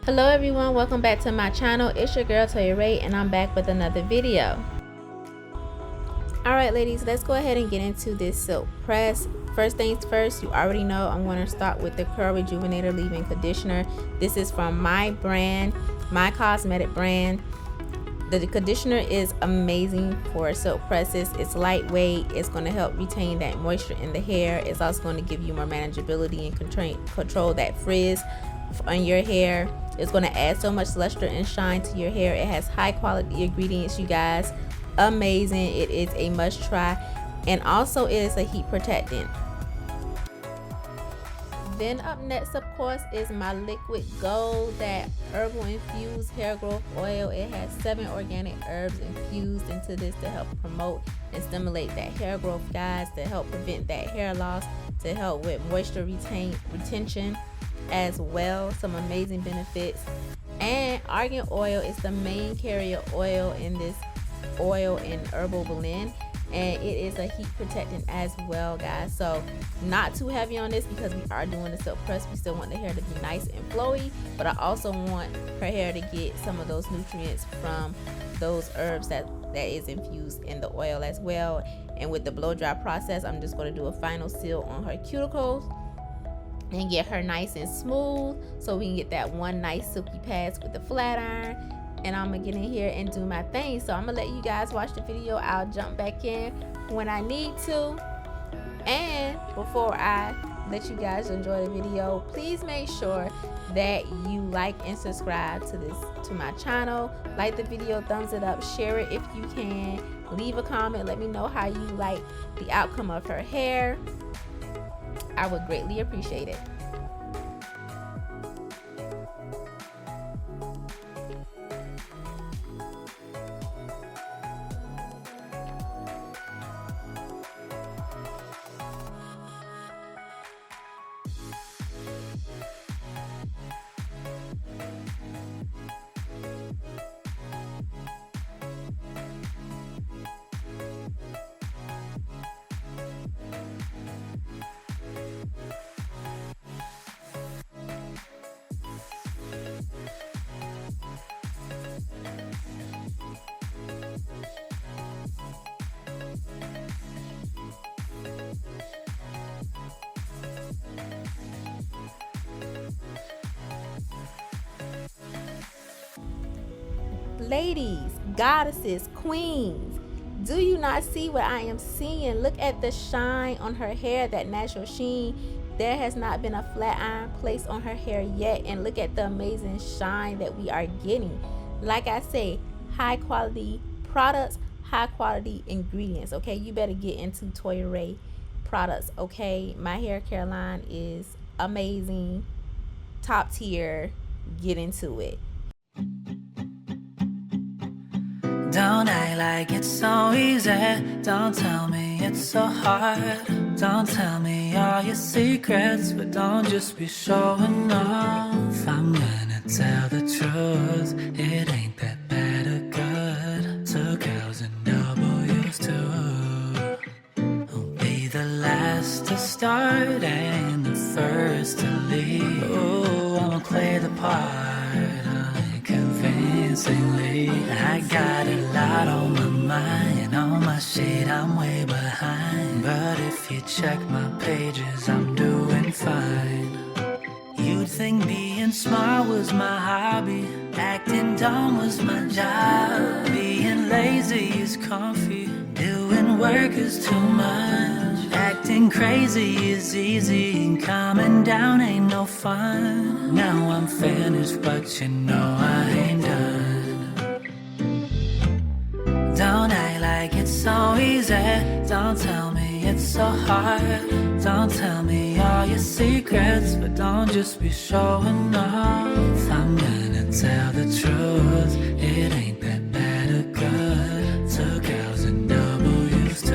Hello everyone, welcome back to my channel. It's your girl Toya Rey and I'm back with another video. Alright ladies, let's go ahead and get into this silk press. First things first, you already know I'm going to start with the Curl Rejuvenator Leave-In Conditioner. This is from my brand, my cosmetic brand. The conditioner is amazing for silk presses. It's lightweight. It's going to help retain that moisture in the hair. It's also going to give you more manageability and control that frizz on your hair. It's going to add so much luster and shine to your hair. It has high quality ingredients, you guys. Amazing. It is a must try, and also it is a heat protectant. Then up next, of course, is my liquid gold, that herbal infused hair growth oil. It has 7 organic herbs infused into this to help promote and stimulate that hair growth, guys, to help prevent that hair loss, to help with moisture retention as well. Some amazing benefits. And argan oil is the main carrier oil in this oil and herbal blend, and it is a heat protectant as well, guys. So not too heavy on this because we are doing the silk press. We still want the hair to be nice and flowy, but I also want her hair to get some of those nutrients from those herbs that is infused in the oil as well. And with the blow dry process, I'm just going to do a final seal on her cuticles and get her nice and smooth so we can get that one nice silky pads with the flat iron. And I'm gonna get in here and do my thing. So I'm gonna let you guys watch the video. I'll jump back in when I need to. And before I let you guys enjoy the video, please make sure that you like and subscribe to my channel. Like the video, thumbs it up, share it if you can, leave a comment, let me know how you like the outcome of her hair. I would greatly appreciate it. Ladies, goddesses, queens, do you not see what I am seeing? Look at the shine on her hair, that natural sheen. There has not been a flat iron placed on her hair yet, and look at the amazing shine that we are getting. Like I say, high quality products, high quality ingredients. Okay, you better get into Toya Rey products. Okay, my hair care line is amazing, top tier. Get into it. Don't act like it's so easy. Don't tell me it's so hard. Don't tell me all your secrets, but don't just be showing off. I'm gonna tell the truth. It ain't that bad or good. To girls and W's too. I'll be the last to start and the first to leave. Oh, I'ma play the part convincingly. I got a lot on my mind. On my shit, I'm way behind. But if you check my pages, I'm doing fine. You'd think being smart was my hobby. Acting dumb was my job. Being lazy is comfy. Doing work is too much. Acting crazy is easy, and calming down ain't no fun. Now I'm finished, but you know I ain't done. Don't act like it's so easy. Don't tell me it's so hard. Don't tell me all your secrets, but don't just be showing off. I'm gonna tell the truth. It ain't that bad or good. To girls and W's too.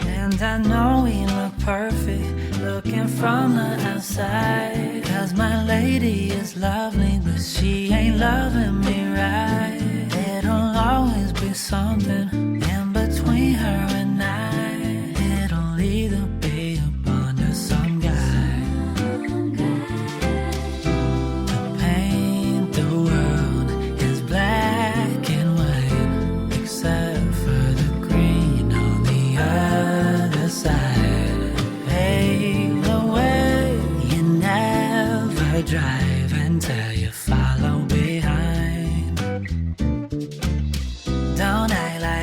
And I know we look perfect, looking from the outside. Cause my lady is lovely, but she ain't loving me right. It'll always be something in between her and I. It'll either be up under some guy.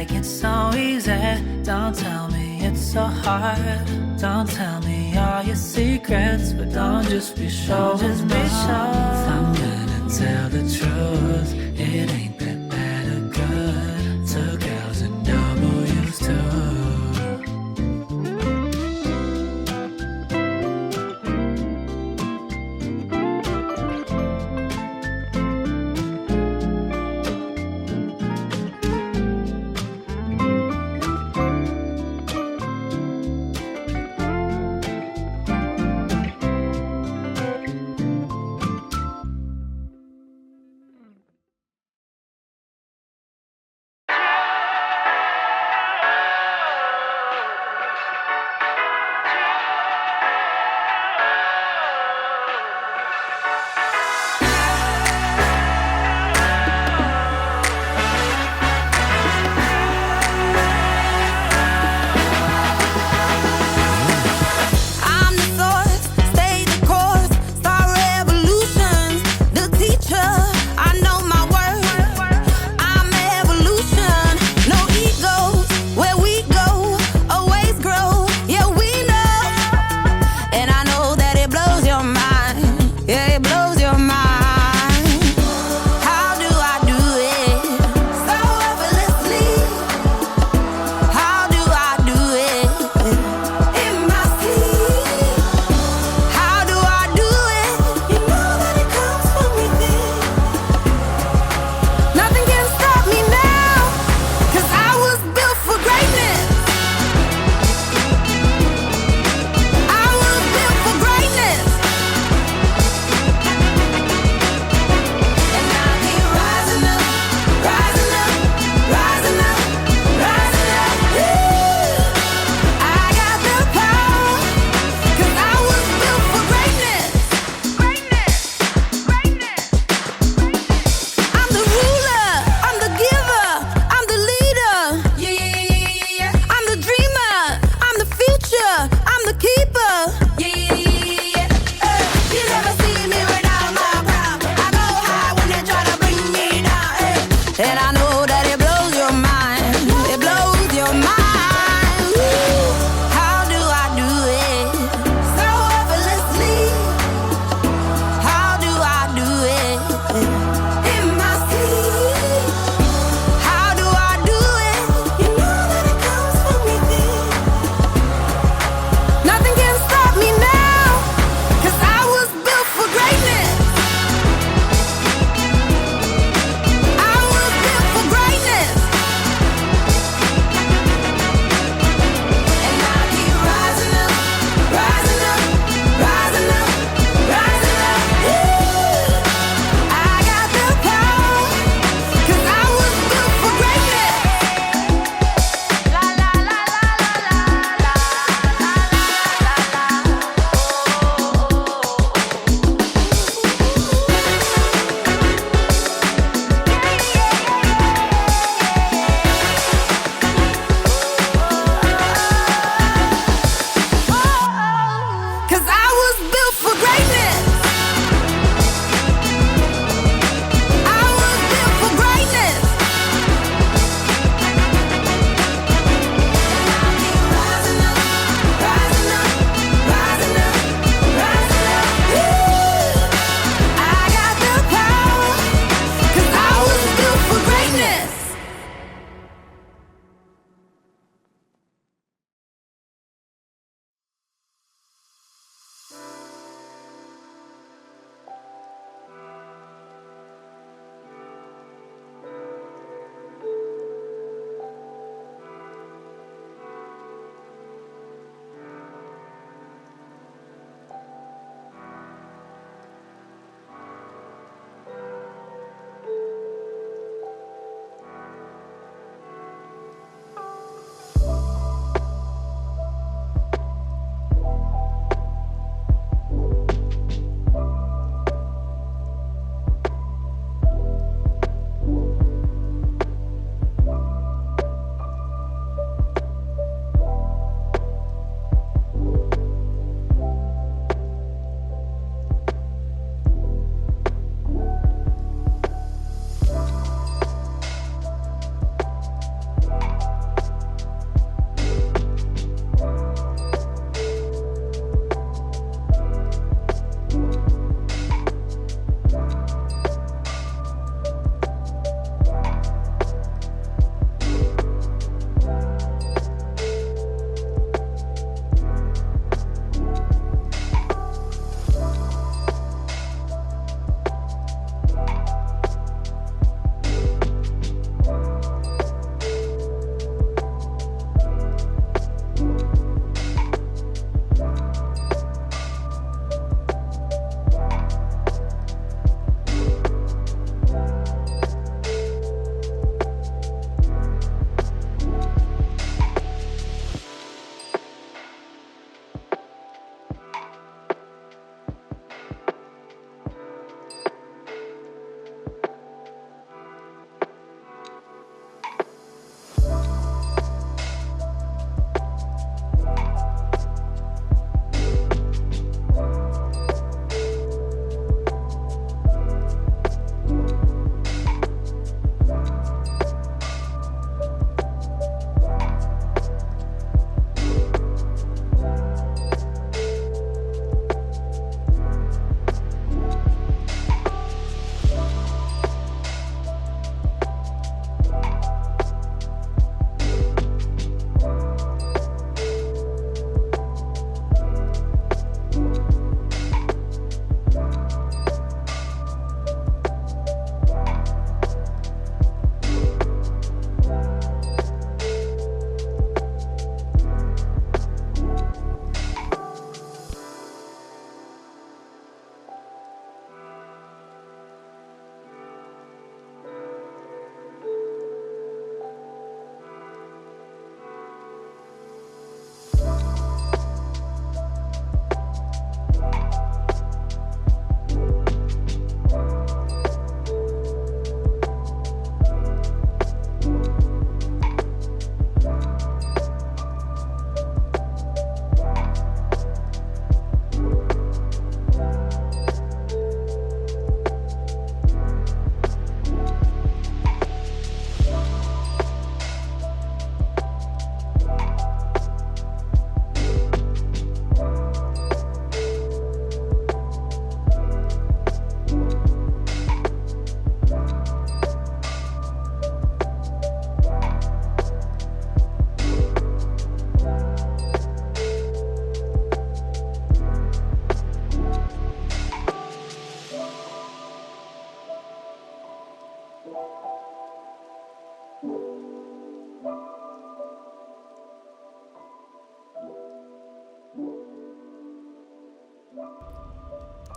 like it's so easy. Don't tell me it's so hard. Don't tell me all your secrets, but don't just be sure. Just be sure. I'm gonna tell the truth. It ain't that bad or good. To girls and W's too.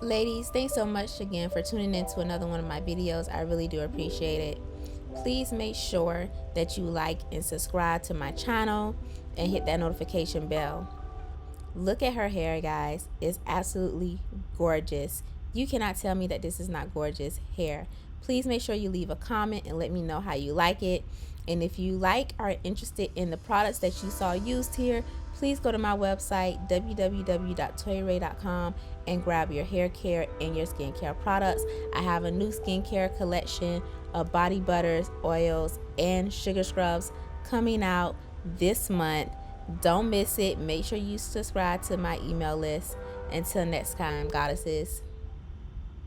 Ladies, thanks so much again for tuning in to another one of my videos. I really do appreciate it. Please make sure that you like and subscribe to my channel and hit that notification bell. Look at her hair, guys. It's absolutely gorgeous. You cannot tell me that this is not gorgeous hair. Please make sure you leave a comment and let me know how you like it. And if you are interested in the products that you saw used here, please go to my website, www.toyaray.com, and grab your hair care and your skincare products. I have a new skincare collection of body butters, oils, and sugar scrubs coming out this month. Don't miss it. Make sure you subscribe to my email list. Until next time, goddesses.